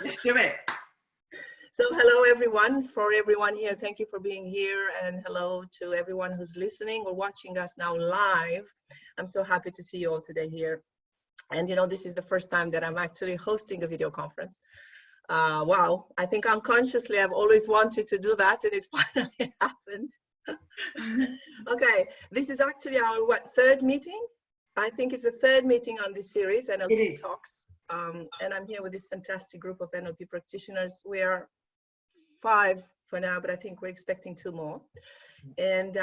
Let's do it. So hello everyone, for everyone here, thank you for being here, and hello to everyone who's listening or watching us now live. I'm so happy to see you all today here. And you know, this is the first time that I'm actually hosting a video conference. Wow, I think unconsciously I've always wanted to do that, and it finally happened. Okay, this is actually our third meeting? I think it's the third meeting on this series, NLP Talks. And I'm here with this fantastic group of NLP practitioners. We are 5 for now, but I think we're expecting 2 more. And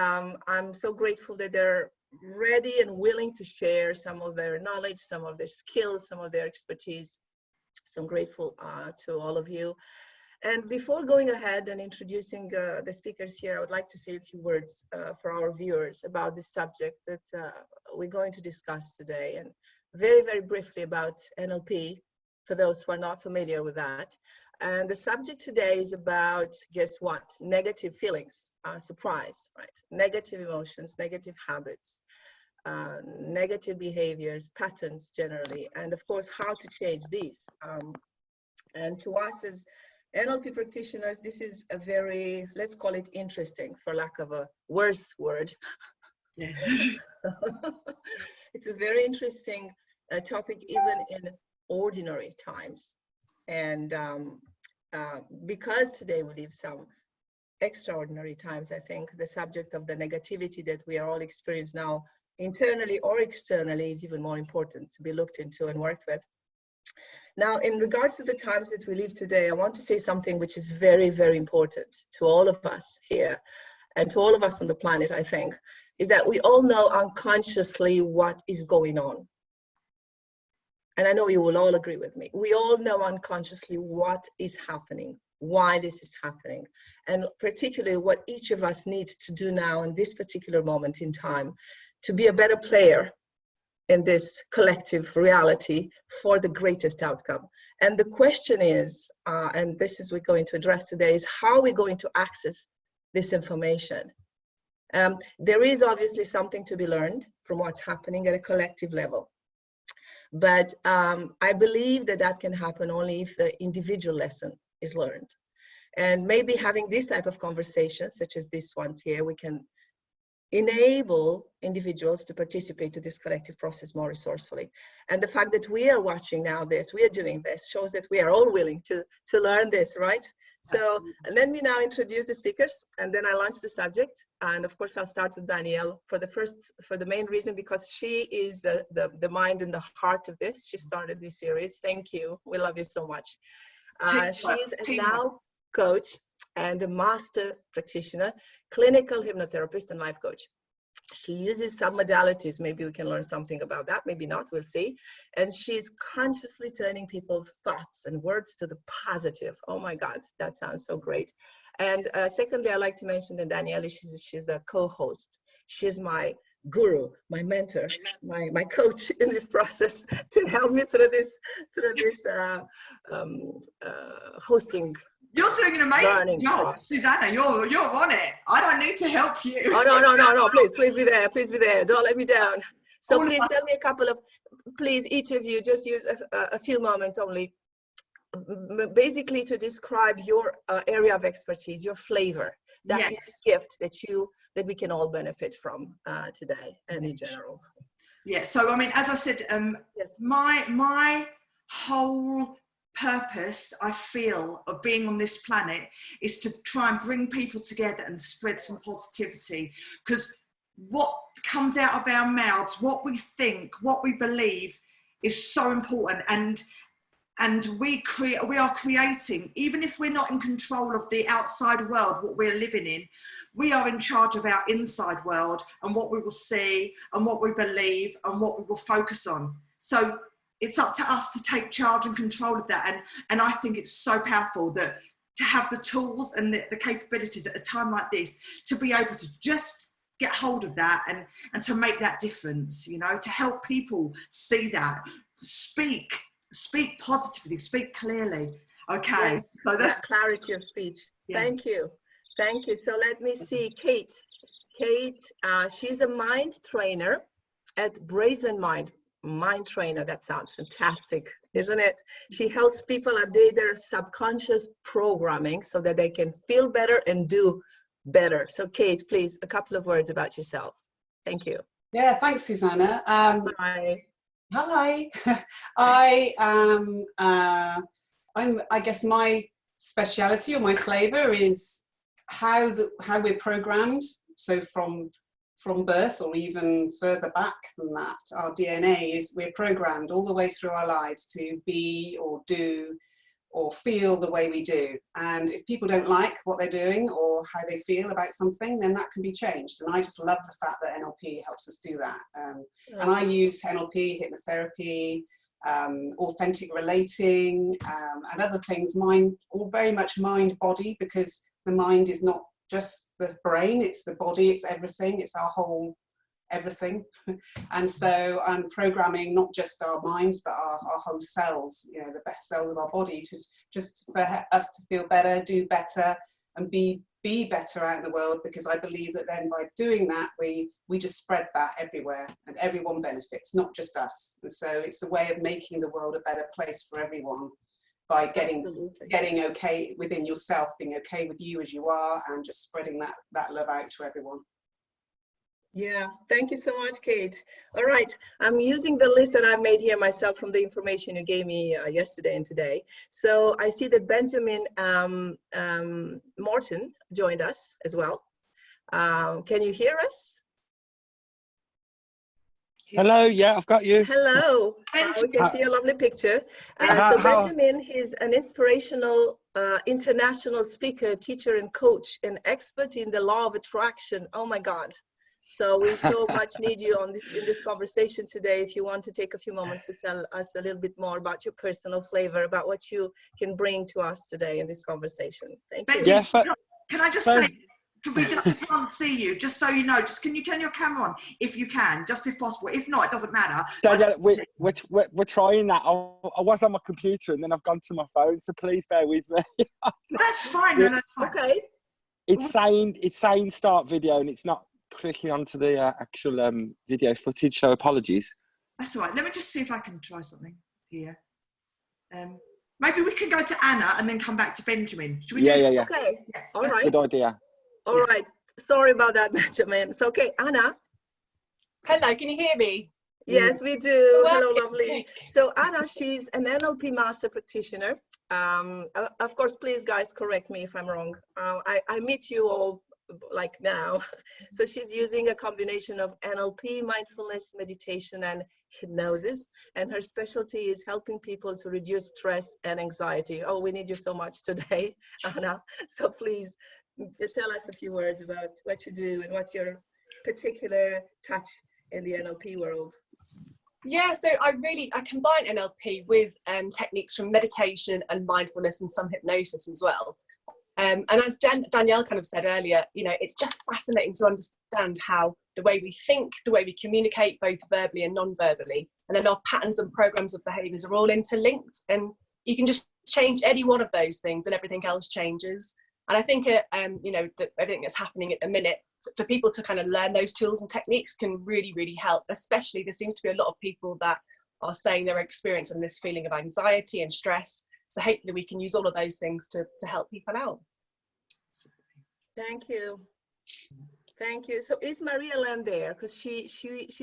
I'm so grateful that they're ready and willing to share some of their knowledge, some of their skills, some of their expertise. So I'm grateful to all of you. And before going ahead and introducing the speakers here, I would like to say a few words for our viewers about this subject that we're going to discuss today. And very, very briefly about NLP, for those who are not familiar with that. And the subject today is about, guess what? Negative feelings, surprise, right? Negative emotions, negative habits, negative behaviors, patterns generally, and of course, how to change these. And to us as NLP practitioners, this is a very, let's call it interesting, for lack of a worse word. Yeah. It's a very interesting topic, even in ordinary times. And because today we live some extraordinary times, I think the subject of the negativity that we are all experiencing now, internally or externally, is even more important to be looked into and worked with. Now, in regards to the times that we live today, I want to say something which is very, very important to all of us here and to all of us on the planet, I think, is that we all know unconsciously what is going on. And I know you will all agree with me. We all know unconsciously what is happening, why this is happening, and particularly what each of us needs to do now in this particular moment in time to be a better player in this collective reality for the greatest outcome. And the question is, and this is we're going to address today, is how are we going to access this information? There is obviously something to be learned from what's happening at a collective level. But I believe that that can happen only if the individual lesson is learned. And maybe having this type of conversations, such as this ones here, we can enable individuals to participate to this collective process more resourcefully. And the fact that we are watching now this, we are doing this, shows that we are all willing to learn this, right? So let me now introduce the speakers, and then I launch the subject. And of course, I'll start with Danielle for the main reason, because she is the mind and the heart of this. She started this series. Thank you. We love you so much. She's a now coach and a master practitioner, clinical hypnotherapist and life coach. She uses some modalities. Maybe we can learn something about that, maybe not, we'll see. And she's consciously turning people's thoughts and words to the positive. Oh my God, that sounds so great. And secondly, I'd like to mention that Danielle, she's the co-host. She's my guru, my mentor, my coach in this process to help me through this hosting. You're doing an amazing job, Susanna. You're on it. I don't need to help you. Oh no! Please be there. Please be there. Don't let me down. So please tell me a couple of, please, each of you just use a few moments only, basically to describe your area of expertise, your flavor, that gift that we can all benefit from today and in general. Yeah. So I mean, as I said, my whole purpose, I feel, of being on this planet is to try and bring people together and spread some positivity, because what comes out of our mouths, what we think, what we believe is so important, and we are creating, even if we're not in control of the outside world, what we're living in, we are in charge of our inside world and what we will see and what we believe and what we will focus on. So it's up to us to take charge and control of that. And I think it's so powerful that to have the tools and the capabilities at a time like this, to be able to just get hold of that and to make that difference, you know, to help people see that, speak positively, speak clearly. Okay. Yes, so that's clarity of speech. Yeah. Thank you. So let me see, Kate, she's a mind trainer at Brazen Mind trainer. That sounds fantastic. isn't it? She helps people update their subconscious programming so that they can feel better and do better. So Kate, please, a couple of words about yourself. Thank you. Yeah, thanks, Susanna. Hi. Hi. I guess my speciality or my flavor is how we're programmed. So from birth, or even further back than that, our DNA is, we're programmed all the way through our lives to be or do or feel the way we do. And if people don't like what they're doing or how they feel about something, then that can be changed. And I just love the fact that NLP helps us do that. And I use NLP, hypnotherapy, authentic relating, and other things, all very much mind-body, because the mind is not just the brain, it's the body, it's everything, it's our whole everything. And so I'm programming not just our minds, but our whole cells, you know, the best cells of our body, to just for us to feel better, do better, and be better out in the world, because I believe that then by doing that, we just spread that everywhere and everyone benefits, not just us. And so it's a way of making the world a better place for everyone, by getting okay within yourself, being okay with you as you are, and just spreading that love out to everyone. Yeah, thank you so much, Kate. All right, I'm using the list that I've made here myself from the information you gave me yesterday and today. So I see that Benjamin Morton joined us as well. Can you hear us? Hello, yeah, I've got you. Hello, we can see a lovely picture. So Benjamin, he's an inspirational international speaker, teacher, and coach, and expert in the law of attraction. Oh my God. So we so much need you in this conversation today. If you want to take a few moments to tell us a little bit more about your personal flavor, about what you can bring to us today in this conversation. Thank you. Yeah, can I just say, we can't see you, just so you know, just can you turn your camera on if you can, just if possible. If not, it doesn't matter. Danielle, we're trying that. I was on my computer and then I've gone to my phone, so please bear with me. That's fine. No, that's fine. Okay. It's saying start video and it's not clicking onto the actual video footage, so apologies. That's all right. Let me just see if I can try something here. Maybe we can go to Anna and then come back to Benjamin. Should we do Yeah. Okay. Yeah. All right. Good idea. All right. Sorry about that, Benjamin. It's okay. Anna. Hello, can you hear me? Yes, we do. Hello, lovely. So Anna, she's an NLP master practitioner. Of course, please, guys, correct me if I'm wrong. I meet you all like now. So she's using a combination of NLP, mindfulness, meditation, and hypnosis. And her specialty is helping people to reduce stress and anxiety. Oh, we need you so much today, Anna. So please tell us a few words about what you do and what's your particular touch in the NLP world. Yeah, so I combine NLP with techniques from meditation and mindfulness and some hypnosis as well. And as Danielle kind of said earlier, you know, it's just fascinating to understand how the way we think, the way we communicate, both verbally and non-verbally, and then our patterns and programs of behaviors are all interlinked. And you can just change any one of those things and everything else changes. And I think, you know, everything that's happening at the minute, for people to kind of learn those tools and techniques can really, really help. Especially, there seems to be a lot of people that are saying they're experiencing this feeling of anxiety and stress. So hopefully we can use all of those things to help people out. Thank you. Thank you. So is Maria Len there? Because she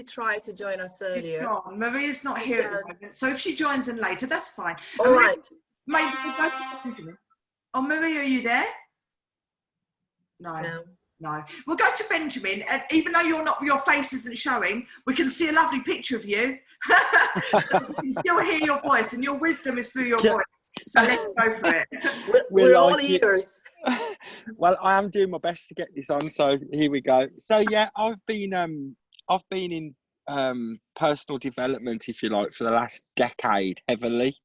tried to join us earlier. Maria's not here at the moment. So if she joins in later, that's fine. All right. Maybe we go to Benjamin. Oh, Maria, are you there? No. We'll go to Benjamin, and even though your face isn't showing, we can see a lovely picture of you. So we can still hear your voice, and your wisdom is through your voice. So let's go for it. We're all ears. Well, I am doing my best to get this on, so here we go. So yeah, I've been in personal development, if you like, for the last decade heavily.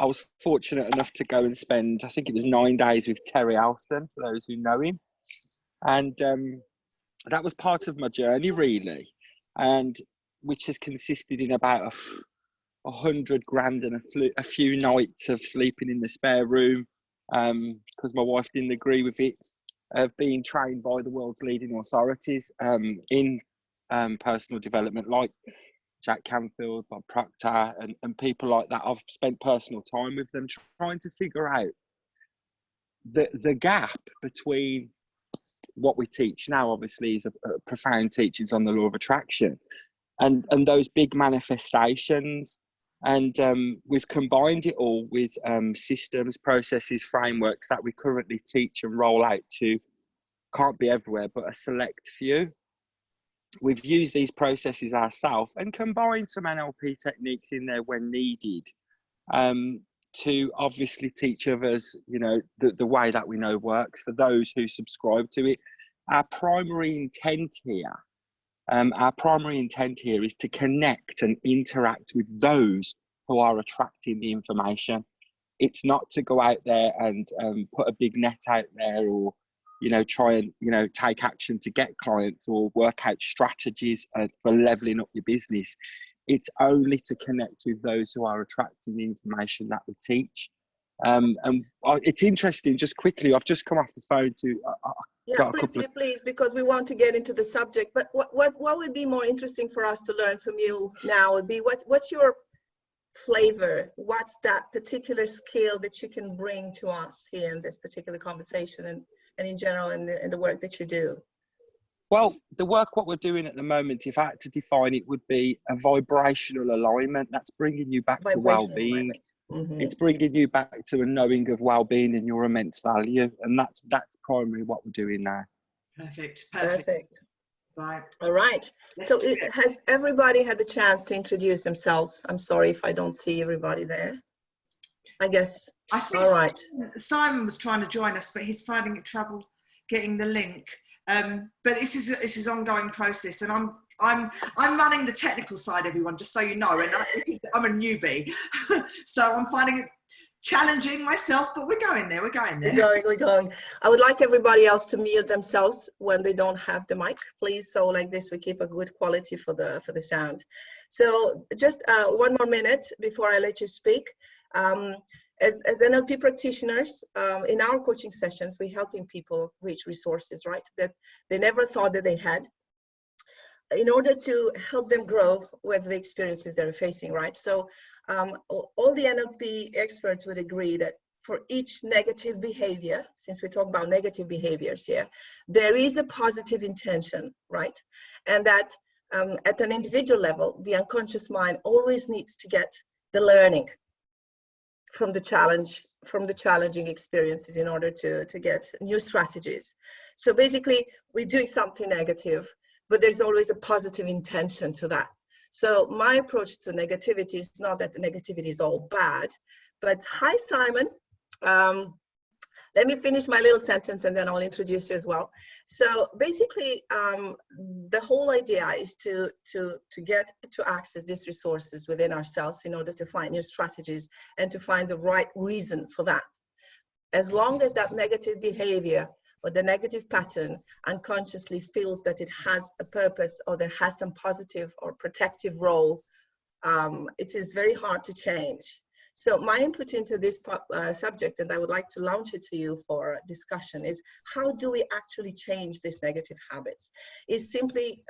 I was fortunate enough to go and spend, I think it was 9 days with Terry Alston, for those who know him. And that was part of my journey, really, and which has consisted in about $100 grand and a few nights of sleeping in the spare room, because my wife didn't agree with it, of being trained by the world's leading authorities in personal development, like Jack Canfield, Bob Proctor, and people like that. I've spent personal time with them trying to figure out the gap between what we teach now, obviously, is a profound teachings on the law of attraction, and those big manifestations. And we've combined it all with systems, processes, frameworks that we currently teach and roll out to, can't be everywhere, but a select few. We've used these processes ourselves and combined some NLP techniques in there when needed, to obviously teach others, you know, the way that we know works for those who subscribe to it. Our primary intent here is to connect and interact with those who are attracting the information. It's not to go out there and put a big net out there, or, you know, try and, you know, take action to get clients or work out strategies for leveling up your business. It's only to connect with those who are attracting the information that we teach. It's interesting, just quickly, I've just come off the phone to yeah, briefly, please, because we want to get into the subject. But what would be more interesting for us to learn from you now would be what's your flavor? What's that particular skill that you can bring to us here in this particular conversation, and in general in the work that you do? Well, the work, what we're doing at the moment, if I had to define it, would be a vibrational alignment. That's bringing you back to well-being. Mm-hmm. It's bringing you back to a knowing of well-being and your immense value, and that's primarily what we're doing now. Perfect. Right. All right. So has everybody had the chance to introduce themselves? I'm sorry if I don't see everybody there. I guess. I think all right. Simon was trying to join us, but he's finding trouble getting the link. But this is an ongoing process, and I'm running the technical side, everyone, just so you know, and I'm a newbie, so I'm finding it challenging myself, but we're going there. We're going. I would like everybody else to mute themselves when they don't have the mic, please. So like this, we keep a good quality for the sound. So just 1 more minute before I let you speak. As NLP practitioners, in our coaching sessions, we're helping people reach resources, right, that they never thought that they had, in order to help them grow with the experiences they're facing, right? So all the NLP experts would agree that for each negative behavior, since we talk about negative behaviors here, there is a positive intention, right? And that at an individual level, the unconscious mind always needs to get the learning from the challenging experiences in order to get new strategies. So basically, we're doing something negative, but there's always a positive intention to that. So my approach to negativity is not that the negativity is all bad, but hi, Simon. Let me finish my little sentence and then I'll introduce you as well. So basically, the whole idea is to get to access these resources within ourselves in order to find new strategies and to find the right reason for that. As long as that negative behavior or the negative pattern unconsciously feels that it has a purpose or that has some positive or protective role, it is very hard to change. So my input into this subject, and I would like to launch it to you for discussion, is how do we actually change these negative habits? Is simply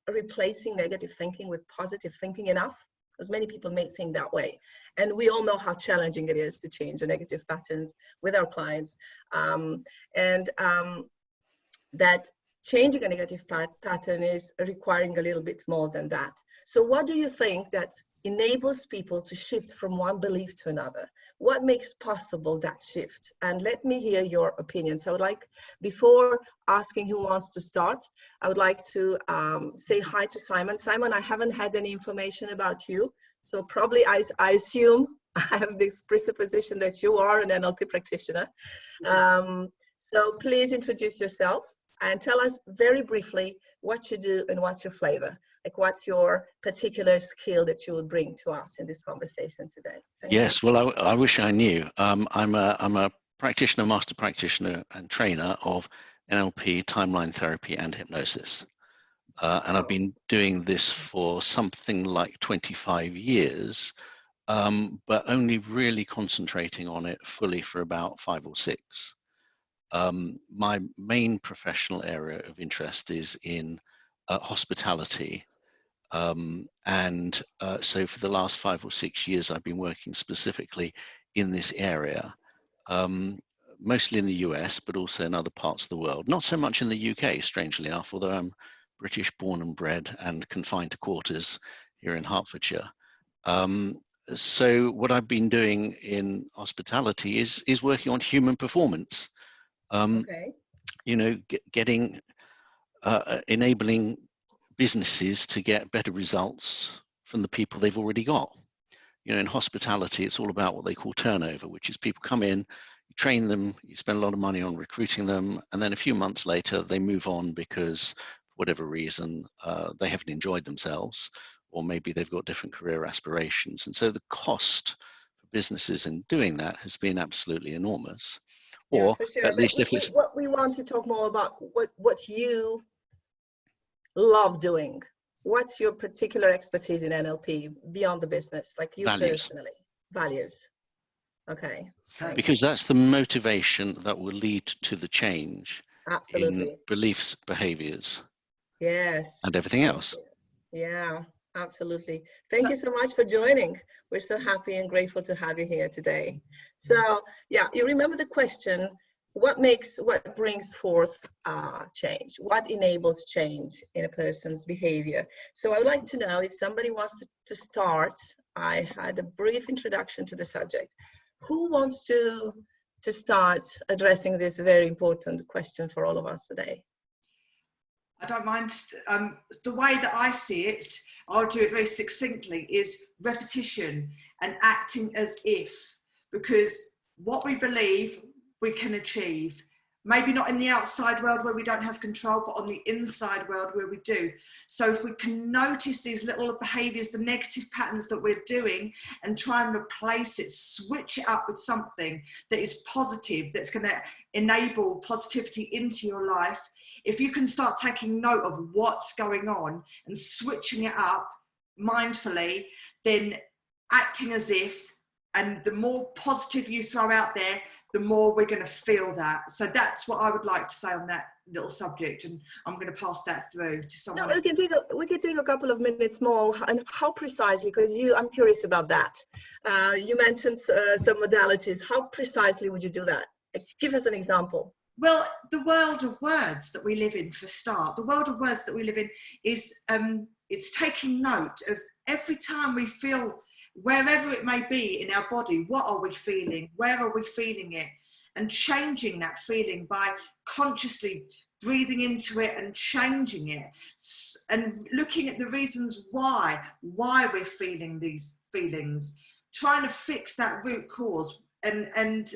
replacing negative thinking with positive thinking enough? Because many people may think that way. And we all know how challenging it is to change the negative patterns with our clients. That changing a negative pattern is requiring a little bit more than that. So what do you think that enables people to shift from one belief to another? What makes possible that shift? And let me hear your opinions. So I would like, before asking who wants to start, I would like to say hi to Simon. Simon, I haven't had any information about you. So probably I assume I have this presupposition that you are an NLP practitioner. So please introduce yourself and tell us very briefly what you do and what's your flavor. Like, what's your particular skill that you would bring to us in this conversation today? Thank yes, you. well, I wish I knew. I'm a practitioner, master practitioner and trainer of NLP, timeline therapy and hypnosis. And I've been doing this for something like 25 years, but only really concentrating on it fully for about 5 or 6. My main professional area of interest is in hospitality, So for the last 5 or 6 years, I've been working specifically in this area, mostly in the US, but also in other parts of the world. Not so much in the UK, strangely enough, although I'm British born and bred and confined to quarters here in Hertfordshire. So what I've been doing in hospitality is working on human performance. Okay. You know, getting enabling businesses to get better results from the people they've already got. You know, in hospitality, it's all about what they call turnover, which is people come in, you train them, you spend a lot of money on recruiting them, and then a few months later they move on because, for whatever reason, they haven't enjoyed themselves, or maybe they've got different career aspirations. And so the cost for businesses in doing that has been absolutely enormous. Yeah, Or for sure. at least if it's what we want to talk more about, what you love doing. What's your particular expertise in NLP beyond the business, like you values. personally? Values. Okay. Because that's the motivation that will lead to the change Absolutely. in beliefs, behaviors, Yes. and everything else. Yeah, absolutely. Thank you so much for joining. We're so happy and grateful to have you here today. So yeah, you remember the question, what brings forth change? What enables change in a person's behavior? So I would like to know if somebody wants to start. I had a brief introduction to the subject. Who wants to start addressing this very important question for all of us today? I don't mind. The way that I see it, I'll do it very succinctly, is repetition and acting as if, because what we believe we can achieve, maybe not in the outside world where we don't have control, but on the inside world where we do. So if we can notice these little behaviors, the negative patterns that we're doing, and try and replace it, switch it up with something that is positive, that's going to enable positivity into your life. If you can start taking note of what's going on and switching it up mindfully, then acting as if, and the more positive you throw out there, the more we're going to feel that. So that's what I would like to say on that little subject, and I'm going to pass that through to someone. No, we can take a couple of minutes more. And how precisely, because I'm curious about that. You mentioned some modalities. How precisely would you do that? Give us an example. Well, the world of words that we live in, for a start, the world of words that we live in is, it's taking note of every time we feel, wherever it may be in our body, what are we feeling? Where are we feeling it? And changing that feeling by consciously breathing into it and changing it, and looking at the reasons why we're feeling these feelings, trying to fix that root cause. And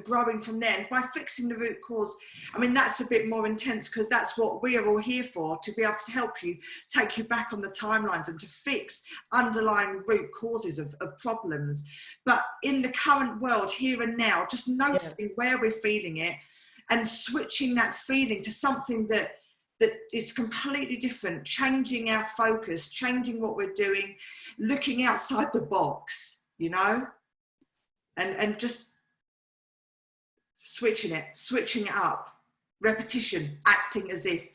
growing from there. And by fixing the root cause, I mean, that's a bit more intense, because that's what we are all here for, to be able to help you, take you back on the timelines and to fix underlying root causes of problems. But in the current world, here and now, just noticing where we're feeling it and switching that feeling to something that is completely different, changing our focus, changing what we're doing, looking outside the box, you know? And just switching it up, repetition, acting as if.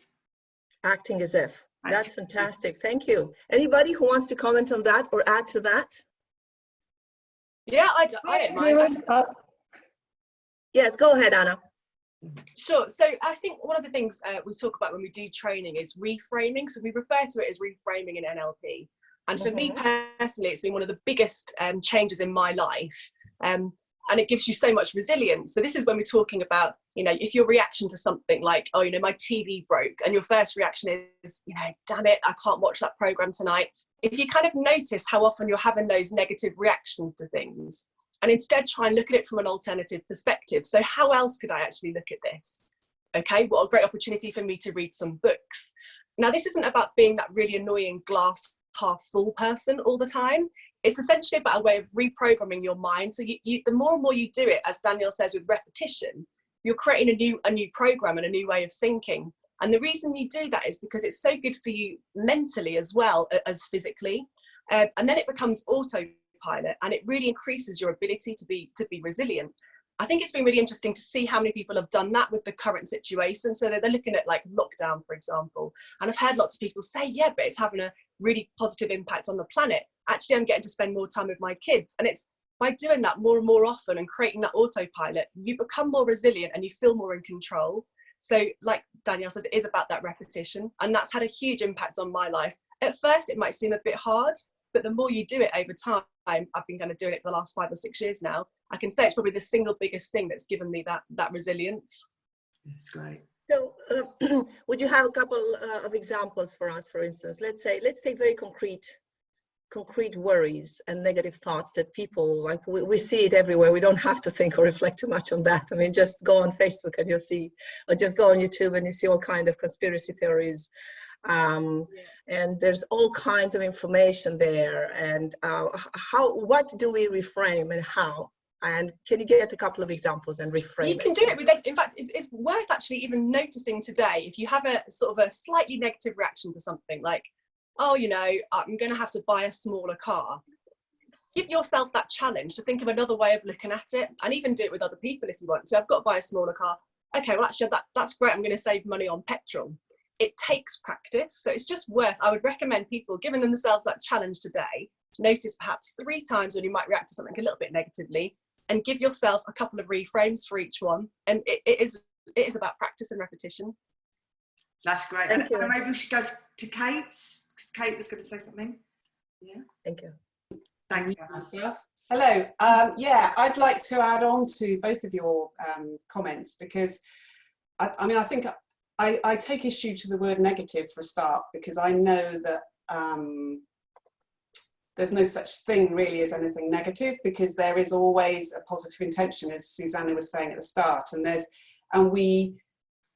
Acting as if. That's fantastic. Thank you. Anybody who wants to comment on that or add to that? Yeah, I don't mind. Yes, go ahead, Anna. Sure. So I think one of the things we talk about when we do training is reframing. So we refer to it as reframing in NLP. And for me personally, it's been one of the biggest changes in my life. And it gives you so much resilience. So this is when we're talking about, you know, if your reaction to something like, oh, you know, my TV broke, and your first reaction is, you know, damn it, I can't watch that program tonight. If you kind of notice how often you're having those negative reactions to things, and instead try and look at it from an alternative perspective. So how else could I actually look at this? Okay, what a great opportunity for me to read some books. Now, this isn't about being that really annoying glass half full person all the time. It's essentially about a way of reprogramming your mind. So the more and more you do it, as Daniel says, with repetition, you're creating a new program and a new way of thinking. And the reason you do that is because it's so good for you mentally as well as physically. And then it becomes autopilot, and it really increases your ability to be resilient. I think it's been really interesting to see how many people have done that with the current situation. So they're looking at like lockdown, for example. And I've heard lots of people say, yeah, but it's having a really positive impact on the planet. Actually, I'm getting to spend more time with my kids. And it's by doing that more and more often and creating that autopilot, you become more resilient and you feel more in control. So like Danielle says, it is about that repetition, and that's had a huge impact on my life. At first, it might seem a bit hard, but the more you do it over time, I've been kind of doing it for the last 5 or 6 years now, I can say it's probably the single biggest thing that's given me that resilience. That's great. So would you have a couple of examples for us? For instance, let's take very concrete worries and negative thoughts that people, like we see it everywhere. We don't have to think or reflect too much on that. I mean, just go on Facebook and you'll see, or just go on YouTube and you see all kind of conspiracy theories. And there's all kinds of information there. And what do we reframe and how? And can you get a couple of examples and reframe? You can do it with, in fact, it's worth actually even noticing today, if you have a sort of a slightly negative reaction to something like, oh, you know, I'm going to have to buy a smaller car. Give yourself that challenge to think of another way of looking at it, and even do it with other people if you want to. I've got to buy a smaller car. Okay, well, actually, that's great. I'm going to save money on petrol. It takes practice. So it's just worth, I would recommend people giving themselves that challenge today. Notice perhaps 3 times when you might react to something a little bit negatively, and give yourself a couple of reframes for each one. And it is about practice and repetition. That's great. Thank you. Maybe we should go to Kate, because Kate was going to say something. Yeah. Thank you. Thank you. Myself. Hello. Yeah, I'd like to add on to both of your comments, because I mean, I think I take issue to the word negative for a start, because I know that there's no such thing really as anything negative, because there is always a positive intention, as Susanna was saying at the start,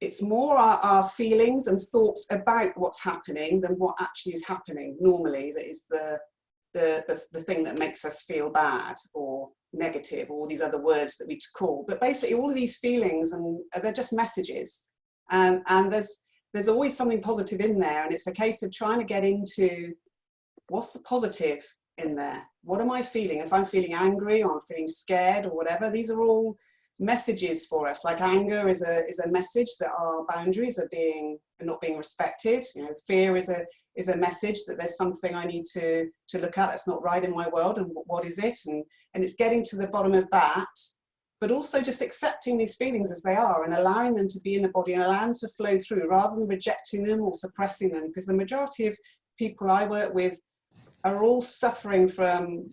it's more our feelings and thoughts about what's happening than what actually is happening normally that is the thing that makes us feel bad or negative, or all these other words that we call. But basically all of these feelings, and they're just messages, and there's always something positive in there, and it's a case of trying to get into what's the positive in there. What am I feeling? If I'm feeling angry or I'm feeling scared or whatever, these are all messages for us. Like anger is a message that our boundaries are not being respected. You know, fear is a message that there's something I need to look at that's not right in my world, and what is it? And it's getting to the bottom of that, but also just accepting these feelings as they are and allowing them to be in the body and allowing them to flow through, rather than rejecting them or suppressing them, because the majority of people I work with are all suffering from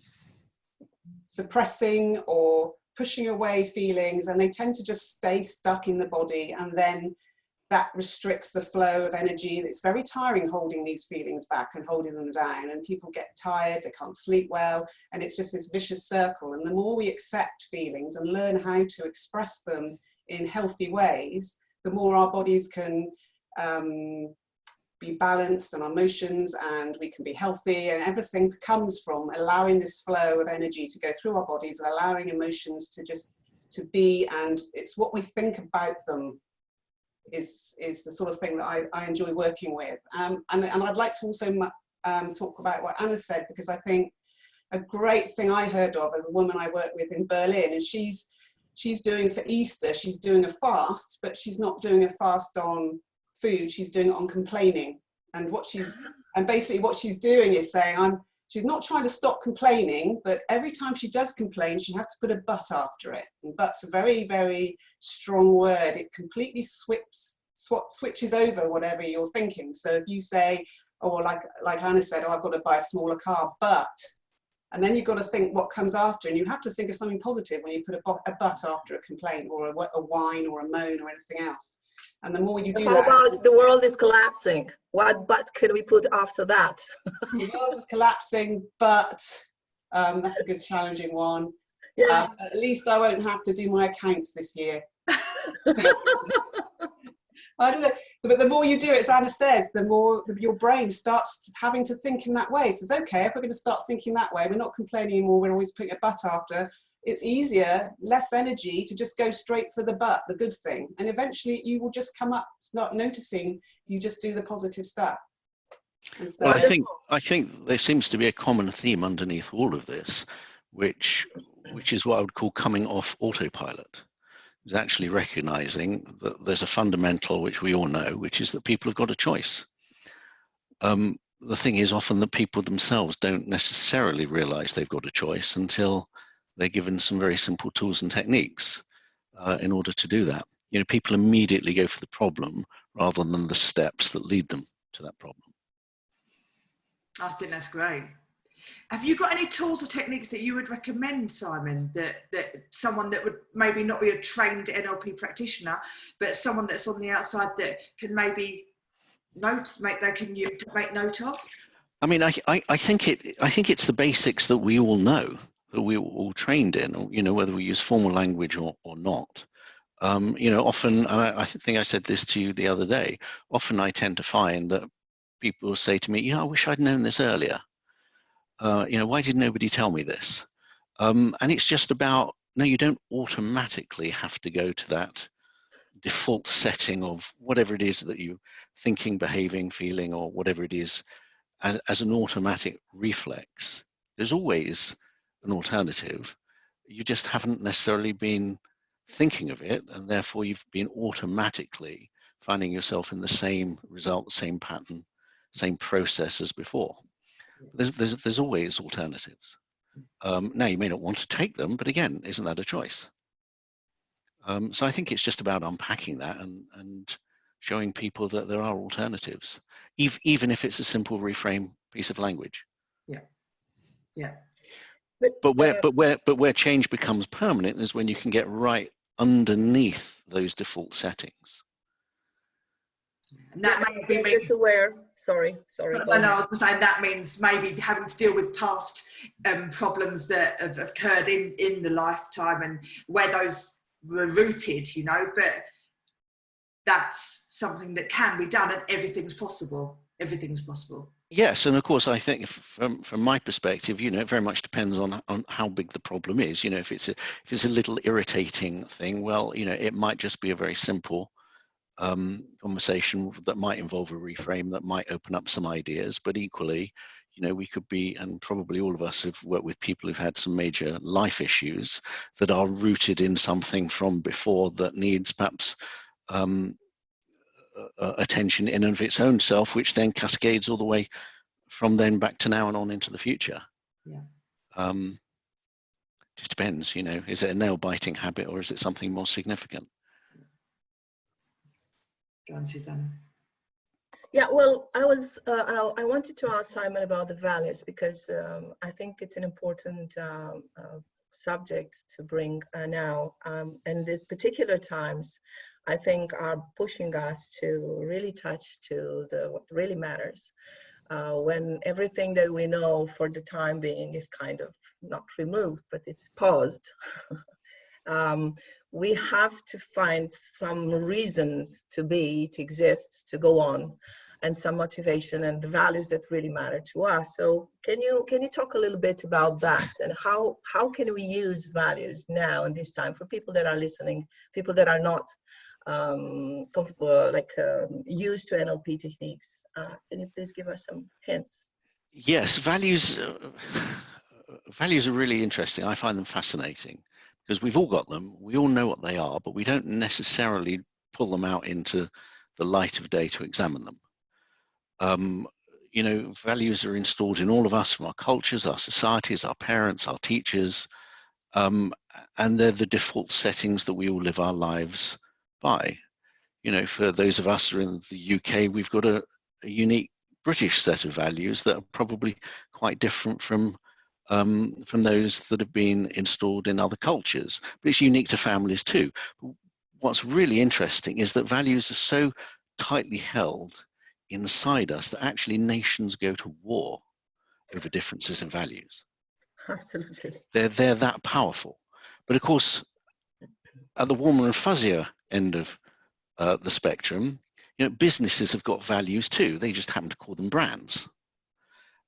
suppressing or pushing away feelings, and they tend to just stay stuck in the body, and then that restricts the flow of energy. It's very tiring holding these feelings back and holding them down, and people get tired, they can't sleep well, and it's just this vicious circle. And the more we accept feelings and learn how to express them in healthy ways, the more our bodies can be balanced, and our emotions, and we can be healthy, and everything comes from allowing this flow of energy to go through our bodies and allowing emotions to be. And it's what we think about them is the sort of thing that I enjoy working with. And I'd like to also talk about what Anna said, because I think a great thing I heard of a woman I work with in Berlin, and she's doing for Easter, she's doing a fast, but she's not doing a fast on food, she's doing it on complaining. And basically what she's doing is saying, she's not trying to stop complaining, but every time she does complain, she has to put a but after it. And but's a very, very strong word. It completely switches over whatever you're thinking. So if you say, or like Anna said, I've got to buy a smaller car, but, and then you've got to think what comes after, and you have to think of something positive when you put a but after a complaint, or a whine or a moan or anything else. And the more you do that. How about the world is collapsing? What but can we put after that? The world is collapsing, but that's a good challenging one. Yeah. At least I won't have to do my accounts this year. I don't know, but the more you do it, as Anna says, the more your brain starts having to think in that way. So it's okay, if we're going to start thinking that way, we're not complaining anymore, we're always putting a but after. It's easier, less energy to just go straight for the but, the good thing. And eventually you will just come up, start noticing, you just do the positive stuff. So, well, I think there seems to be a common theme underneath all of this, which is what I would call coming off autopilot. Is actually recognizing that there's a fundamental, which we all know, which is that people have got a choice. the thing is often that people themselves don't necessarily realize they've got a choice until they're given some very simple tools and techniques in order to do that. You know, people immediately go for the problem rather than the steps that lead them to that problem. I think that's great. Have you got any tools or techniques that you would recommend, Simon, that someone that would maybe not be a trained NLP practitioner, but someone that's on the outside that can maybe make note of? I mean, I think it's the basics that we all know, that we were all trained in, you know, whether we use formal language or not. You know, often, I think I said this to you the other day, often I tend to find that people say to me, yeah, I wish I'd known this earlier. You know, why did nobody tell me this? And it's just about, no, you don't automatically have to go to that default setting of whatever it is that you're thinking, behaving, feeling, or whatever it is as an automatic reflex. There's always an alternative. You just haven't necessarily been thinking of it, and therefore you've been automatically finding yourself in the same result, same pattern, same process as before. There's always alternatives. Now you may not want to take them, but again, isn't that a choice? So I think it's just about unpacking that and showing people that there are alternatives, even if it's a simple reframe piece of language. Yeah, yeah. But where change becomes permanent is when you can get right underneath those default settings. And that may be aware. Sorry. No, I was going to say that means maybe having to deal with past problems that have occurred in the lifetime and where those were rooted, you know, but that's something that can be done, and everything's possible. Everything's possible. Yes, and of course, I think from my perspective, you know, it very much depends on how big the problem is. You know, if it's a little irritating thing, well, you know, it might just be a very simple conversation that might involve a reframe, that might open up some ideas. But equally, you know, we could be, and probably all of us have worked with people who've had some major life issues that are rooted in something from before that needs perhaps attention in and of its own self, which then cascades all the way from then back to now and on into the future. Yeah. Just depends, you know, is it a nail biting habit or is it something more significant? Go on, Susanna. Yeah, well, I wanted to ask Simon about the values, because I think it's an important subject to bring now, and the particular times I think are pushing us to really touch to what really matters. When everything that we know for the time being is kind of not removed, but it's paused. We have to find some reasons to exist, to go on, and some motivation and the values that really matter to us. So can you talk a little bit about that, and how can we use values now in this time for people that are listening, people that are not comfortable, used to NLP techniques? Can you please give us some hints? Yes, values are really interesting. I find them fascinating because we've all got them. We all know what they are, but we don't necessarily pull them out into the light of day to examine them. You know, values are installed in all of us, from our cultures, our societies, our parents, our teachers, and they're the default settings that we all live our lives by. You know, for those of us who are in the UK, we've got a unique British set of values that are probably quite different from those that have been installed in other cultures, but it's unique to families too. What's really interesting is that values are so tightly held inside us that actually nations go to war over differences in values. Absolutely. They're that powerful. But of course, at the warmer and fuzzier end of the spectrum, you know, businesses have got values too. They just happen to call them brands.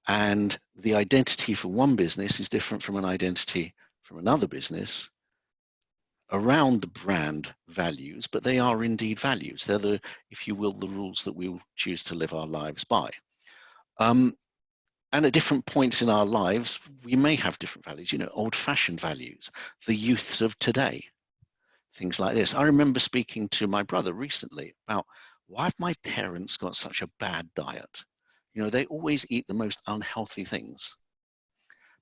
And the identity for one business is different from an identity from another business around the brand values, but they are indeed values. They're the, if you will, the rules that we will choose to live our lives by. And at different points in our lives, we may have different values, you know, old-fashioned values, the youth of today, things like this. I remember speaking to my brother recently about, why have my parents got such a bad diet? You know, they always eat the most unhealthy things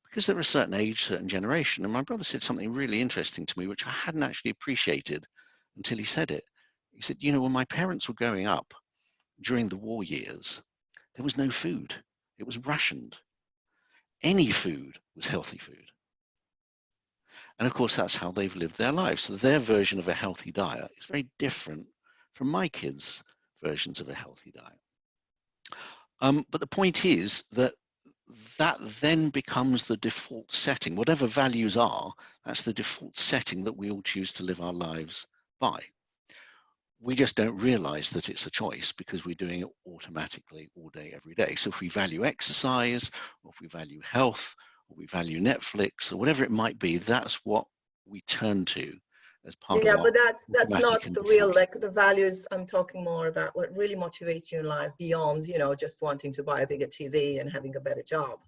because they're a certain age, certain generation. And my brother said something really interesting to me, which I hadn't actually appreciated until he said it. He said, you know, when my parents were growing up during the war years, there was no food. It was rationed. Any food was healthy food. And of course, that's how they've lived their lives. So their version of a healthy diet is very different from my kids' versions of a healthy diet. But the point is that that then becomes the default setting. Whatever values are, that's the default setting that we all choose to live our lives by. We just don't realize that it's a choice because we're doing it automatically all day, every day. So if we value exercise, or if we value health, or we value Netflix, or whatever it might be, that's what we turn to as part of our but that's not the real, default. like the values. I'm talking more about what really motivates you in life beyond, you know, just wanting to buy a bigger TV and having a better job.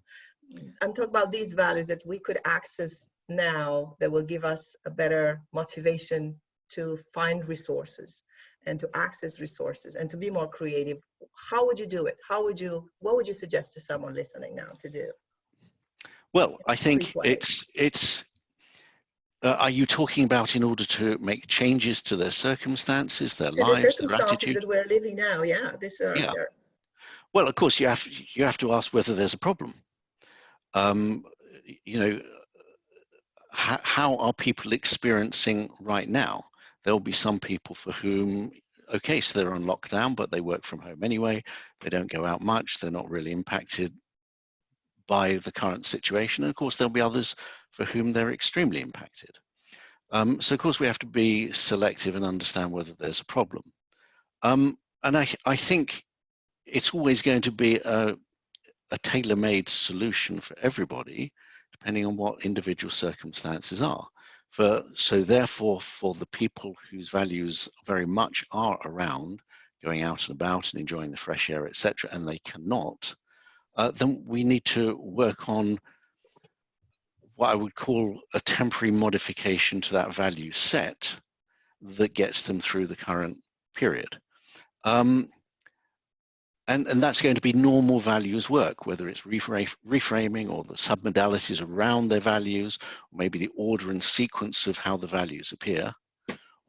I'm talking about these values that we could access now that will give us a better motivation to find resources and to access resources and to be more creative. How would you do it? What would you suggest to someone listening now to do? Well, I think it's are you talking about in order to make changes to their circumstances, their lives, their attitude? That we're living now, yeah. Yeah. Well, of course, you have to ask whether there's a problem. You know, how are people experiencing right now? There'll be some people for whom, okay, so they're on lockdown, but they work from home anyway. They don't go out much. They're not really impacted by the current situation. And of course, there'll be others for whom they're extremely impacted. So of course, we have to be selective and understand whether there's a problem. And I think it's always going to be a tailor-made solution for everybody, depending on what individual circumstances are. So therefore, for the people whose values very much are around going out and about and enjoying the fresh air, etc., and they cannot, then we need to work on what I would call a temporary modification to that value set that gets them through the current period. And that's going to be normal values work, whether it's reframing or the submodalities around their values, or maybe the order and sequence of how the values appear,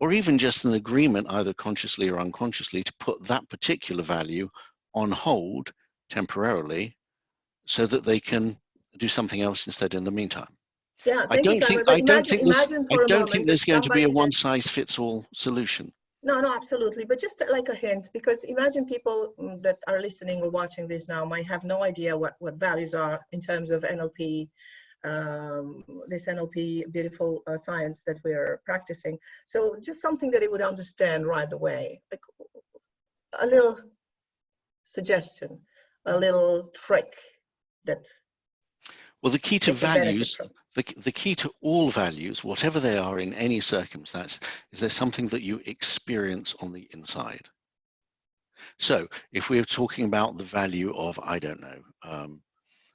or even just an agreement, either consciously or unconsciously, to put that particular value on hold temporarily so that they can do something else instead in the meantime. Yeah, I don't think there's going to be a one-size-fits-all solution. No, absolutely. But just like a hint, because imagine people that are listening or watching this now might have no idea what values are in terms of NLP, this NLP beautiful science that we're practicing. So just something that they would understand right away, like a little suggestion, a little trick that. Well, the key to values, the key to all values, whatever they are in any circumstance, is there's something that you experience on the inside. So if we're talking about the value of, I don't know,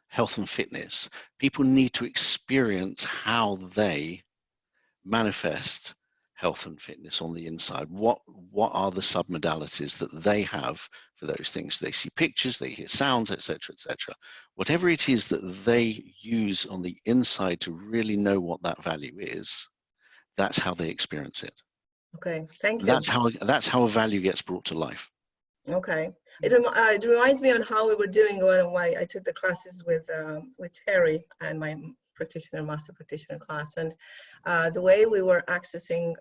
health and fitness, people need to experience how they manifest health and fitness on the inside. What are the submodalities that they have for those things? They see pictures, they hear sounds, etc., etc. Whatever it is that they use on the inside to really know what that value is, that's how they experience it. Okay, thank you. That's how a value gets brought to life. Okay, it reminds me on how we were doing when I took the classes with Terry and my master practitioner class, and the way we were accessing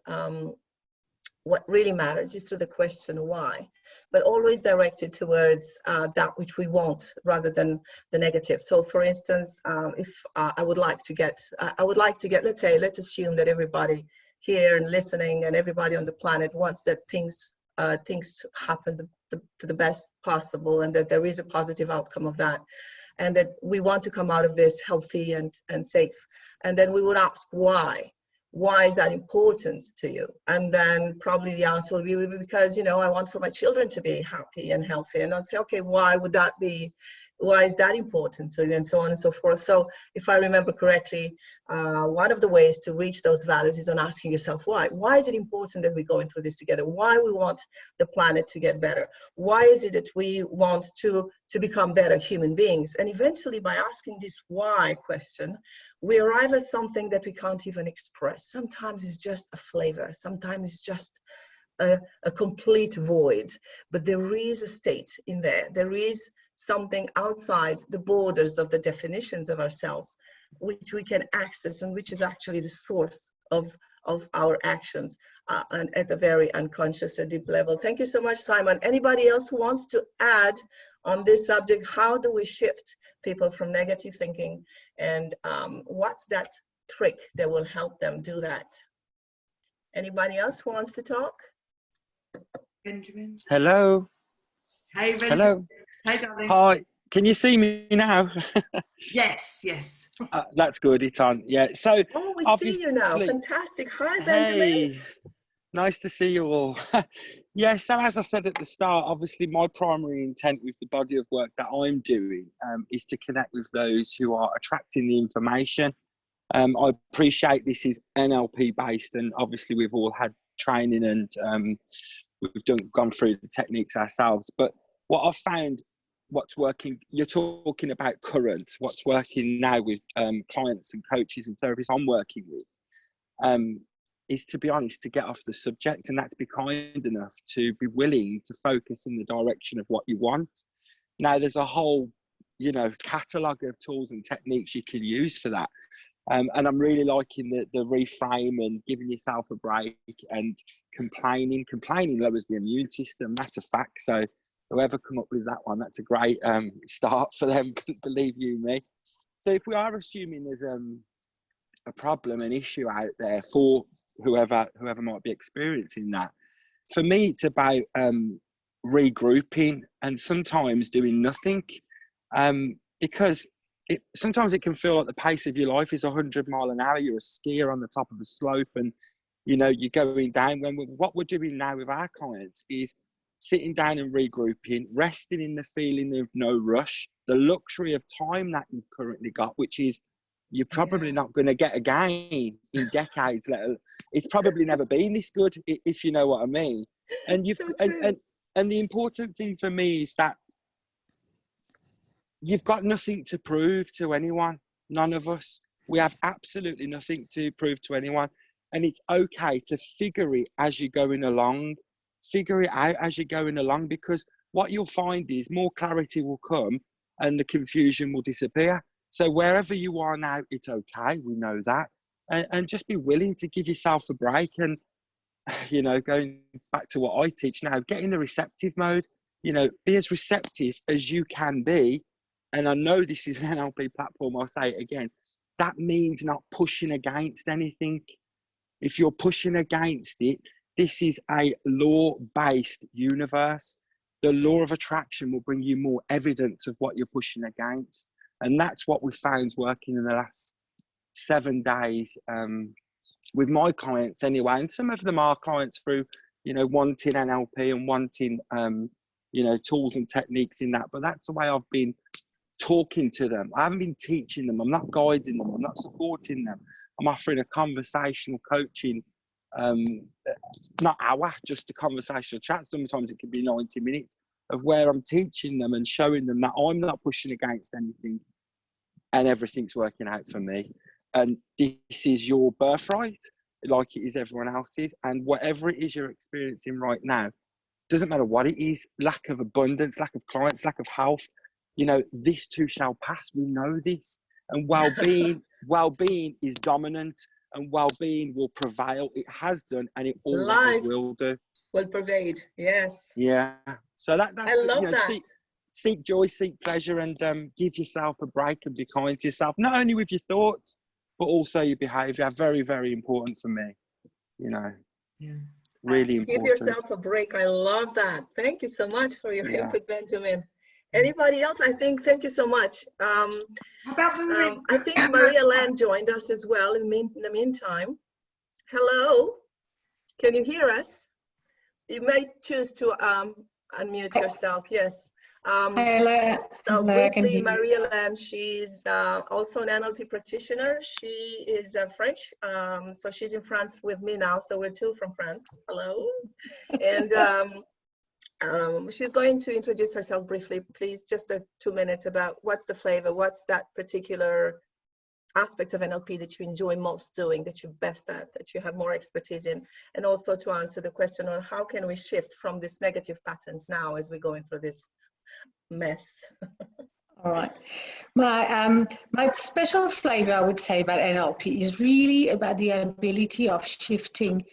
what really matters is through the question why, but always directed towards that which we want rather than the negative. So for instance, if I would like to get, let's assume that everybody here and listening and everybody on the planet wants that things happen to the best possible, and that there is a positive outcome of that, and that we want to come out of this healthy and safe. And then we would ask why is that important to you? And then probably the answer will be because, you know, I want for my children to be happy and healthy. And I'd say, okay, why would that be why is that important to you, and so on and so forth. So if I remember correctly, one of the ways to reach those values is on asking yourself why. Why is it important that we're going through this together? Why we want the planet to get better? Why is it that we want to become better human beings? And eventually, by asking this why question, we arrive at something that we can't even express. Sometimes it's just a flavor. Sometimes it's just a complete void. But there is a state in there. There is something outside the borders of the definitions of ourselves, which we can access, and which is actually the source of our actions and at a very unconscious and deep level. Thank you so much, Simon. Anybody else who wants to add on this subject? How do we shift people from negative thinking, and what's that trick that will help them do that? Anybody else who wants to talk? Benjamin. Hello. Hey, Benjamin. Hello. Hey, darling. Hi. Can you see me now? Yes, yes. That's good. It's on. Yeah. So Oh, we obviously, see you now. Fantastic. Hi, Benjamin. hey, nice to see you all. Yeah. So as I said at the start, obviously my primary intent with the body of work that I'm doing is to connect with those who are attracting the information. I appreciate this is NLP based, and obviously we've all had training and we've gone through the techniques ourselves. But what I've found, what's working, you're talking about current, what's working now with clients and coaches and therapists I'm working with, is, to be honest, to get off the subject, and that's be kind enough to be willing to focus in the direction of what you want. Now, there's a whole, catalogue of tools and techniques you can use for that. And I'm really liking the reframe and giving yourself a break, and complaining lowers the immune system. That's a fact. So whoever come up with that one, that's a great start for them, believe you me. So if we are assuming there's a problem, an issue out there for whoever might be experiencing that, for me it's about regrouping and sometimes doing nothing, because sometimes it can feel like the pace of your life is 100 miles an hour. You're a skier on the top of a slope, and you're going down. What we're doing now with our clients is sitting down and regrouping, resting in the feeling of no rush, the luxury of time that you've currently got, which is you're probably not going to get again in decades. It's probably never been this good, if you know what I mean. And and the important thing for me is that you've got nothing to prove to anyone. None of us. We have absolutely nothing to prove to anyone. And it's okay to figure it as you're going along. Figure it out as you're going along, because what you'll find is more clarity will come and the confusion will disappear. So wherever you are now, it's okay. We know that. And just be willing to give yourself a break. And, going back to what I teach now, get in the receptive mode. Be as receptive as you can be. And I know this is an NLP platform, I'll say it again, that means not pushing against anything. If you're pushing against it, this is a law-based universe. The law of attraction will bring you more evidence of what you're pushing against. And that's what we found working in the last 7 days with my clients anyway. And some of them are clients through, wanting NLP and wanting, tools and techniques in that. But that's the way I've been talking to them. I haven't been teaching them. I'm not guiding them. I'm not supporting them. I'm offering a conversational coaching, not hour, just a conversational chat. Sometimes it can be 90 minutes of where I'm teaching them and showing them that I'm not pushing against anything and everything's working out for me. And this is your birthright, like it is everyone else's. And whatever it is you're experiencing right now, doesn't matter what it is, lack of abundance, lack of clients, lack of health, this too shall pass. We know this. And well-being is dominant, and well-being will prevail. It has done, and it always will do. Will pervade, yes. Yeah. So that's I love that. Seek joy, seek pleasure, and give yourself a break and be kind to yourself, not only with your thoughts, but also your behaviour. Very, very important for me. Yeah. Really important. Give yourself a break. I love that. Thank you so much for your input, Benjamin. Anybody else? Thank you so much. How about Maria? I think Maria Land joined us as well in the meantime. Hello, can you hear us? You may choose to unmute yourself. Yes. So Hello, I can briefly, hear you. Marie-Hélène, she's also an NLP practitioner. She is French, so she's in France with me now. So we're two from France. Hello. And she's going to introduce herself briefly, please, just 2 minutes about what's the flavor, what's that particular aspect of NLP that you enjoy most doing, that you're best at, that you have more expertise in, and also to answer the question on how can we shift from these negative patterns now as we're going through this mess. All right. My special flavor, I would say, about NLP is really about the ability of shifting,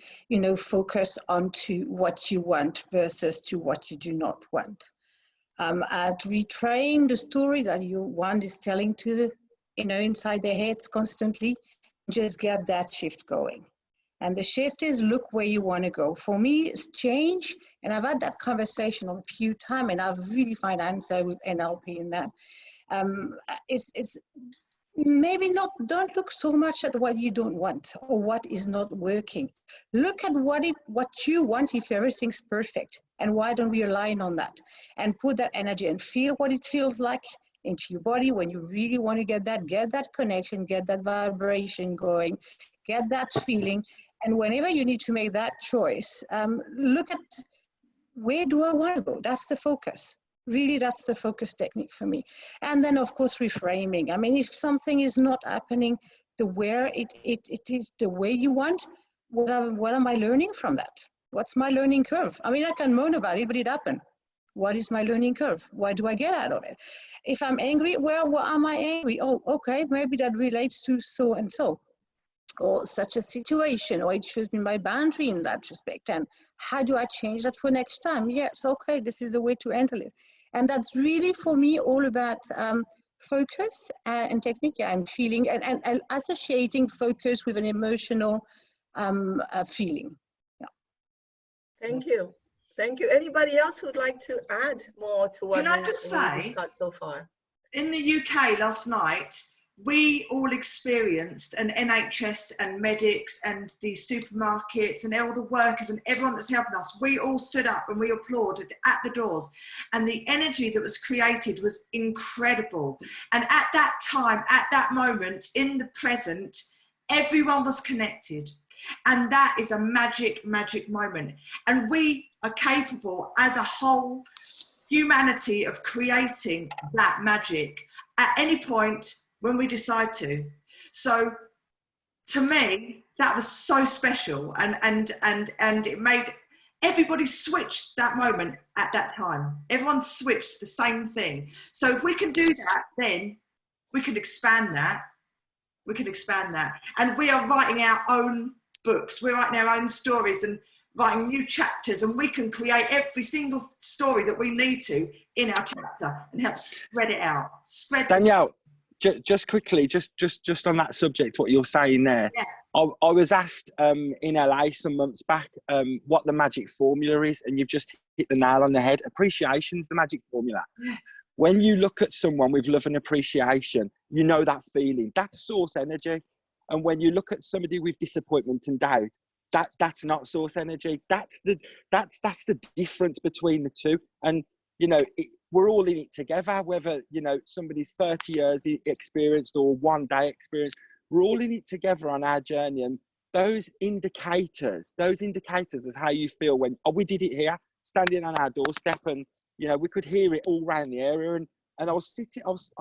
focus onto what you want versus to what you do not want. At retraying the story that your one is telling to the, inside their heads constantly, just get that shift going. And the shift is look where you want to go. For me, it's change. And I've had that conversation a few times, and I've really found answer with NLP in that. It's maybe not, don't look so much at what you don't want or what is not working. Look at what you want if everything's perfect. And why don't we align on that and put that energy and feel what it feels like into your body when you really want to get that connection, get that vibration going, get that feeling. And whenever you need to make that choice, look at where do I want to go? That's the focus. Really, that's the focus technique for me. And then, of course, reframing. I mean, if something is not happening the where it is the way you want, what am I learning from that? What's my learning curve? I mean, I can moan about it, but it happened. What is my learning curve? What do I get out of it? If I'm angry, well, what am I angry? Oh, okay, maybe that relates to so and so, or such a situation, or it shows me my boundary in that respect. And how do I change that for next time? Yes, okay, this is the way to handle it. And that's really, for me, all about focus and technique and feeling, and associating focus with an emotional feeling. Yeah. Thank you. Thank you. Anybody else who'd like to add more to what we've discussed so far? In the UK last night, we all experienced, and NHS and medics and the supermarkets and all the workers and everyone that's helping us, we all stood up and we applauded at the doors. And the energy that was created was incredible. And at that time, at that moment, in the present, everyone was connected. And that is a magic, magic moment. And we are capable as a whole humanity of creating that magic at any point when we decide to. So to me, that was so special, and it made everybody switch that moment at that time. Everyone switched the same thing. So if we can do that, then we can expand that. We can expand that. And we are writing our own books. We're writing our own stories and writing new chapters, and we can create every single story that we need to in our chapter and help spread it out. Danielle, just quickly, just on that subject, what you're saying there. Yeah. I was asked in LA some months back what the magic formula is, and you've just hit the nail on the head. Appreciation is the magic formula. Yeah. When you look at someone with love and appreciation, you know that feeling. That's source energy. And when you look at somebody with disappointment and doubt, that's not source energy. That's the difference between the two. And we're all in it together, whether somebody's 30 years experienced or 1 day experience. We're all in it together on our journey. And those indicators is how you feel when we did it here, standing on our doorstep, and we could hear it all around the area. And I was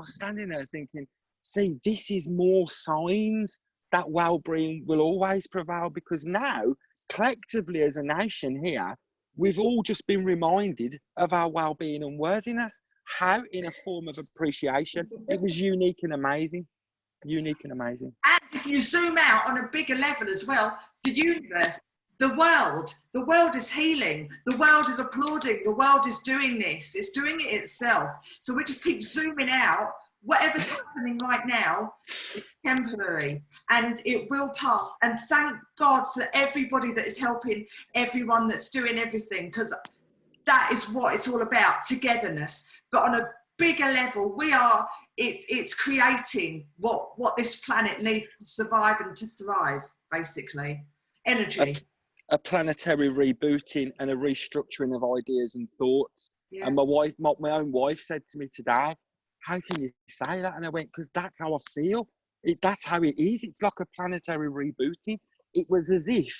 standing there thinking, see, this is more signs that well-being will always prevail, because now collectively as a nation here, we've all just been reminded of our well-being and worthiness. How? In a form of appreciation. It was unique and amazing. Unique and amazing. And if you zoom out on a bigger level as well, the universe, the world is healing. The world is applauding. The world is doing this. It's doing it itself. So we just keep zooming out. Whatever's happening right now is temporary and it will pass. And thank God for everybody that is helping, everyone that's doing everything, because that is what it's all about, togetherness. But on a bigger level, it's creating what this planet needs to survive and to thrive, basically. Energy. A planetary rebooting and a restructuring of ideas and thoughts. Yeah. And my own wife said to me today, how can you say that? And I went, because that's how I feel. That's how it is. It's like a planetary rebooting. It was as if,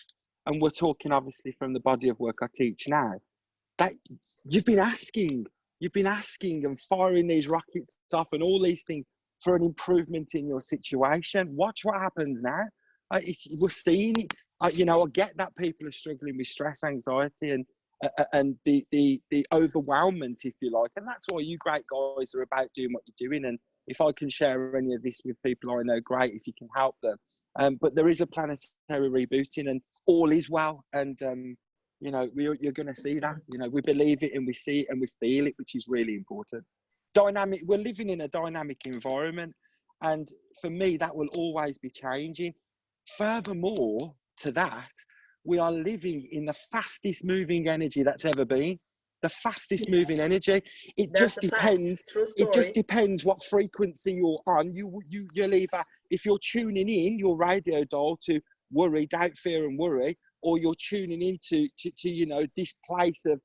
and we're talking obviously from the body of work I teach now, that you've been asking and firing these rockets off and all these things for an improvement in your situation. Watch what happens now. We're seeing it. I get that people are struggling with stress, anxiety, and the overwhelmment, if you like, and that's why you great guys are about doing what you're doing. And if I can share any of this with people I know, great, if you can help them. But there is a planetary rebooting, and all is well. And you're going to see that. We believe it, and we see it, and we feel it, which is really important. Dynamic. We're living in a dynamic environment, and for me, that will always be changing. Furthermore to that, we are living in the fastest moving energy that's ever been. The fastest moving energy. It just depends. It just depends what frequency you're on. You'll either, if you're tuning in your radio dial to worry, doubt, fear, and worry, or you're tuning into this place of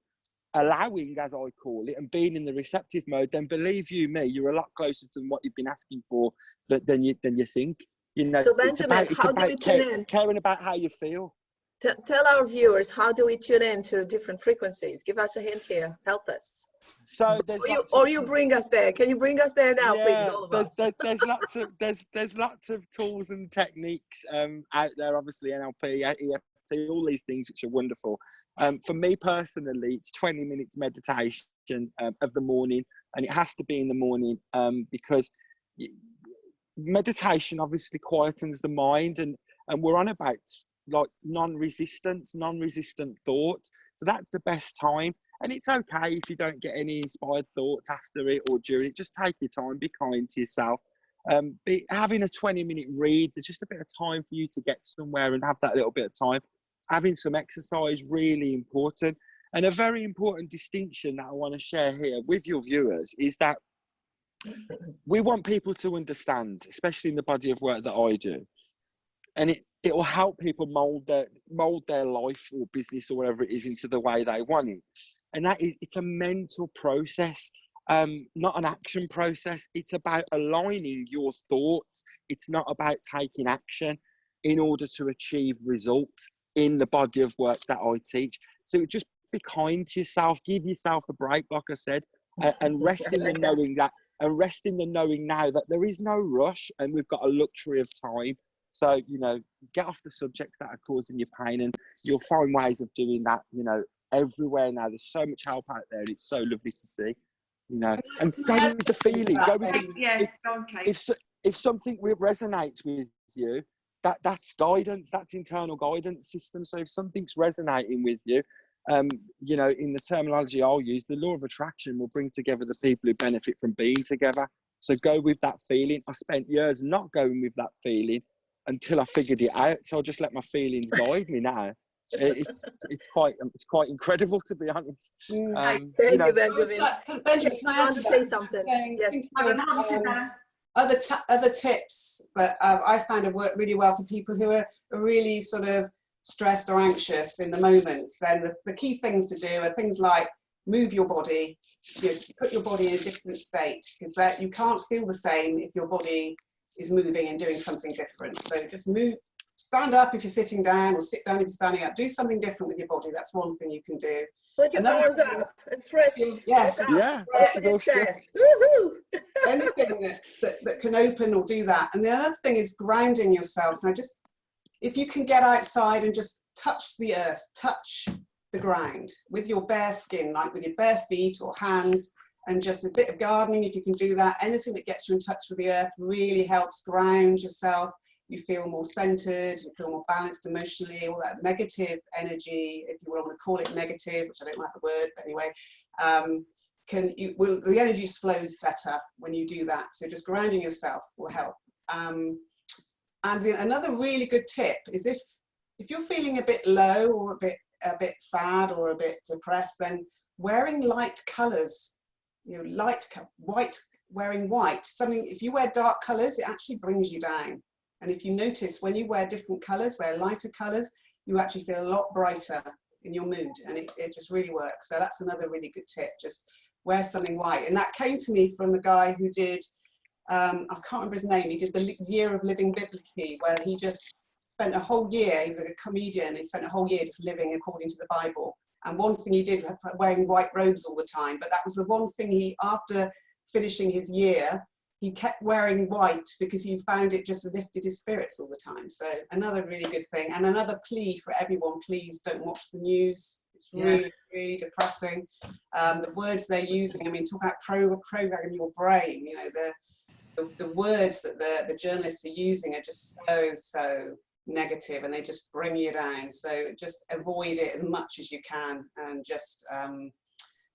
allowing, as I call it, and being in the receptive mode, then believe you me, you're a lot closer to what you've been asking for than you think. So Benjamin, how do we tune in? Caring about how you feel. Tell our viewers, how do we tune in to different frequencies? Give us a hint here. Help us. So you bring us there. Can you bring us there now, please? All of us. There's lots of tools and techniques out there. Obviously, NLP, EFT, all these things which are wonderful. For me personally, it's 20 minutes meditation of the morning, and it has to be in the morning because meditation obviously quietens the mind, and we're on about like non-resistant thoughts. So that's the best time. And it's okay if you don't get any inspired thoughts after it or during it. Just take your time, be kind to yourself. Having a 20-minute read, there's just a bit of time for you to get somewhere and have that little bit of time. Having some exercise, really important. And a very important distinction that I want to share here with your viewers is that we want people to understand, especially in the body of work that I do, and it will help people mold their life or business or whatever it is into the way they want it. And that is, it's a mental process, not an action process. It's about aligning your thoughts. It's not about taking action in order to achieve results in the body of work that I teach. So just be kind to yourself, give yourself a break, like I said, and rest in the knowing that, and rest in the knowing now that there is no rush and we've got a luxury of time. So, get off the subjects that are causing you pain, and you'll find ways of doing that, everywhere now. There's so much help out there. It's so lovely to see, and go with the feeling. If something resonates with you, that's guidance, that's internal guidance system. So if something's resonating with you, in the terminology I'll use, the law of attraction will bring together the people who benefit from being together. So go with that feeling. I spent years not going with that feeling until I figured it out. So I'll just let my feelings guide me now. It's quite incredible, to be honest. Thank you, Benjamin. Benjamin, can I say something? Yes. Other tips that I found have worked really well for people who are really sort of stressed or anxious in the moment. Then the key things to do are things like move your body, put your body in a different state, because that you can't feel the same if your body is moving and doing something different. So just move, stand up if you're sitting down, or sit down if you're standing up. Do something different with your body. That's one thing you can do. Put your arms up. It's fresh. Yes. Yeah. Anything that can open or do that. And the other thing is grounding yourself. Now, just if you can get outside and just touch the earth, touch the ground with your bare skin, like with your bare feet or hands, and just a bit of gardening, if you can do that. Anything that gets you in touch with the earth really helps ground yourself. You feel more centered, you feel more balanced emotionally. All that negative energy, if you want to call it negative, which I don't like the word, but anyway, the energy flows better when you do that. So just grounding yourself will help. Another really good tip is if you're feeling a bit low or a bit sad or a bit depressed, then wearing light colours, wearing white. Something, if you wear dark colours, it actually brings you down. And if you notice, when you wear different colours, wear lighter colours, you actually feel a lot brighter in your mood, and it just really works. So that's another really good tip, just wear something white. And that came to me from a guy who did, I can't remember his name, he did the year of living biblically, where he just spent a whole year, he was a comedian, he spent a whole year just living according to the Bible. And one thing he did was wearing white robes all the time, but that was the one thing he, after finishing his year, he kept wearing white because he found it just lifted his spirits all the time. So another really good thing. And another plea for everyone, please don't watch the news. It's really, really depressing. The words they're using, I mean, talk about programming your brain, you know, the words that the journalists are using are just so negative, and they just bring you down. So just avoid it as much as you can, and just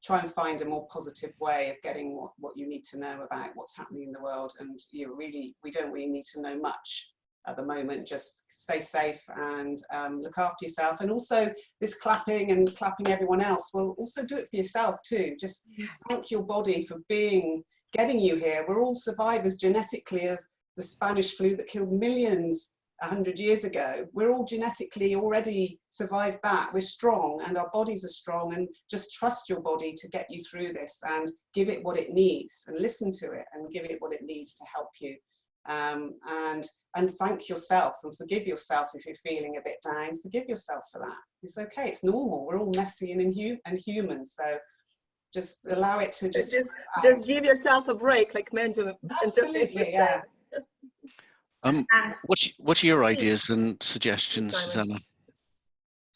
try and find a more positive way of getting what you need to know about what's happening in the world. And we don't really need to know much at the moment. Just stay safe and look after yourself. And also this clapping and clapping everyone else, well, also do it for yourself too. Just thank your body for getting you here. We're all survivors genetically of the Spanish flu that killed millions 100 years ago. We're all genetically already survived that. We're strong, and our bodies are strong, and just trust your body to get you through this, and give it what it needs, and listen to it and give it what it needs to help you. And thank yourself and forgive yourself if you're feeling a bit down. Forgive yourself for that. It's okay, it's normal. We're all messy and human, so just allow it to just give yourself a break, like Benjamin. Absolutely, yeah. What are your ideas and suggestions, Susanna?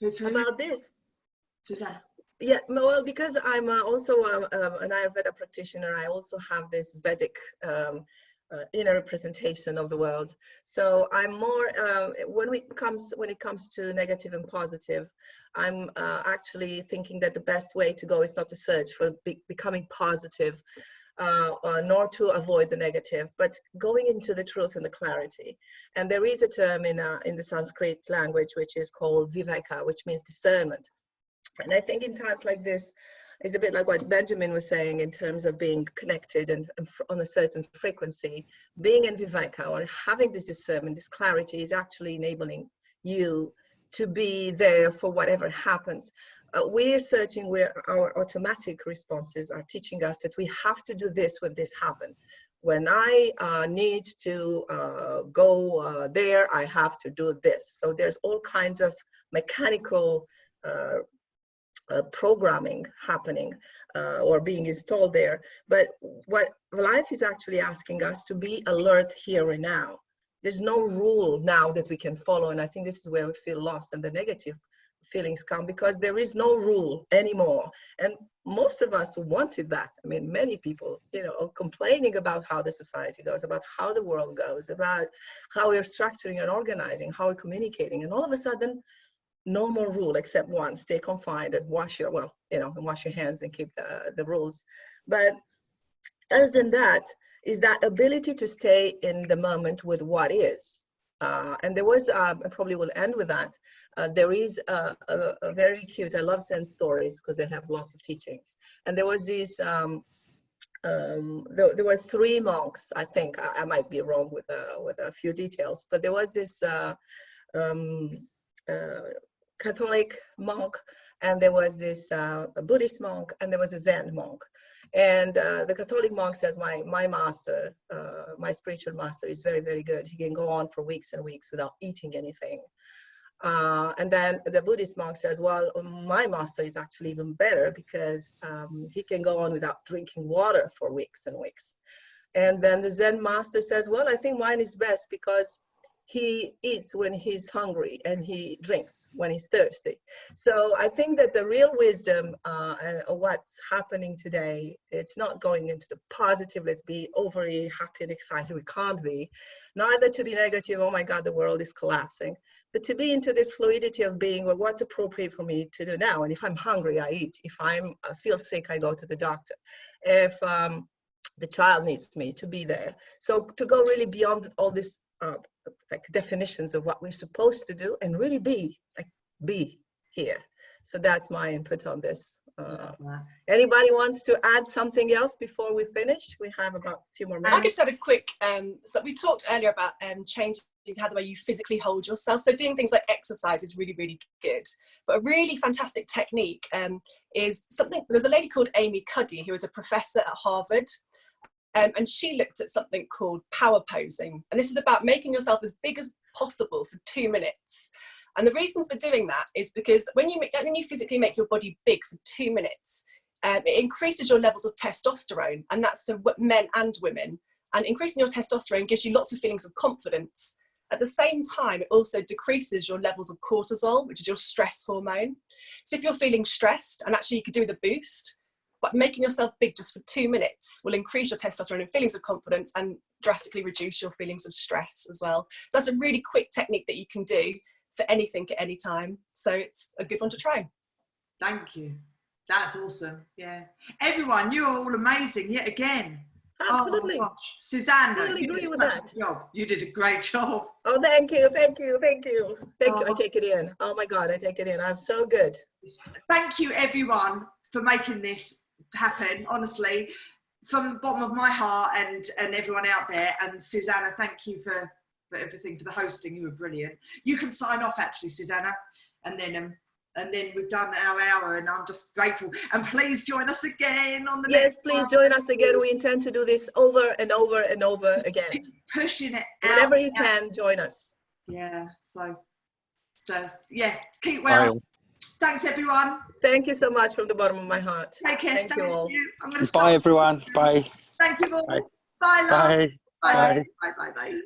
About this? Susanna. Yeah, well, because I'm also an Ayurveda practitioner, I also have this Vedic inner representation of the world. So I'm more when it comes to negative and positive, I'm actually thinking that the best way to go is not to search for becoming positive, nor to avoid the negative, but going into the truth and the clarity. And there is a term in the Sanskrit language which is called viveka, which means discernment. And I think in times like this, it's a bit like what Benjamin was saying in terms of being connected and on a certain frequency. Being in viveka, or having this discernment, this clarity, is actually enabling you to be there for whatever happens. We're searching where our automatic responses are teaching us that we have to do this when this happens. When I need to go there, I have to do this. So there's all kinds of mechanical programming happening or being installed there. But what life is actually asking us to be alert here and now. There's no rule now that we can follow, and I think this is where we feel lost and the negative feelings come, because there is no rule anymore. And most of us wanted that. I mean, many people, complaining about how the society goes, about how the world goes, about how we're structuring and organizing, how we're communicating, and all of a sudden, no more rule except one: stay confined and wash your hands and keep the rules. But other than that, is that ability to stay in the moment with what is. And there was, I probably will end with that. There is a very cute, I love Zen stories because they have lots of teachings. And there was this, there were 3 monks, I think, I might be wrong with a few details, but there was this Catholic monk, and there was this Buddhist monk, and there was a Zen monk. And the Catholic monk says, my master, my spiritual master is very, very good. He can go on for weeks and weeks without eating anything. And then the Buddhist monk says, well, my master is actually even better because he can go on without drinking water for weeks and weeks. And then the Zen master says, well, I think mine is best because he eats when he's hungry and he drinks when he's thirsty. So I think that the real wisdom and what's happening today, it's not going into the positive, let's be overly happy and excited. We can't be. Neither to be negative, oh my God, the world is collapsing. But to be into this fluidity of being, well, what's appropriate for me to do now? And if I'm hungry, I eat. If I feel sick, I go to the doctor. If the child needs me, to be there. So to go really beyond all this like definitions of what we're supposed to do and really be here. So that's my input on this. Anybody wants to add something else before we finish? We have about a few more minutes. I just had a quick, so we talked earlier about changing how the way you physically hold yourself. So doing things like exercise is really, really good. But a really fantastic technique is something, there's a lady called Amy Cuddy, who is a professor at Harvard. And she looked at something called power posing. And this is about making yourself as big as possible for 2 minutes. And the reason for doing that is because when you physically make your body big for 2 minutes, it increases your levels of testosterone, and that's for men and women. And increasing your testosterone gives you lots of feelings of confidence. At the same time, it also decreases your levels of cortisol, which is your stress hormone. So if you're feeling stressed, and actually you could do with a boost, but making yourself big just for 2 minutes will increase your testosterone and feelings of confidence and drastically reduce your feelings of stress as well. So that's a really quick technique that you can do for anything at any time. So it's a good one to try. Thank you. That's awesome. Yeah. Everyone, you're all amazing yet again. Absolutely. Oh, Susanna, Totally agree with that. You did a great job. Oh, thank you. Thank you. Thank you. Thank you. I take it in. Oh my God, I take it in. I'm so good. Thank you everyone for making this happen, honestly, from the bottom of my heart, and everyone out there. And Susanna, thank you for everything, for the hosting. You were brilliant. You can sign off actually, Susanna, and then we've done our hour, and I'm just grateful. And please join us again on the next please one. join us again. We intend to do this over and over and over again. Pushing it out. Whenever you can, join us. Yeah, so yeah, keep well. Bye. Thanks everyone. Thank you so much from the bottom of my heart. Take care. Thank you all. I'm gonna stop. Bye everyone. Bye. Thank you all. Bye. Bye, love. Bye. Bye. Bye. Bye. Bye.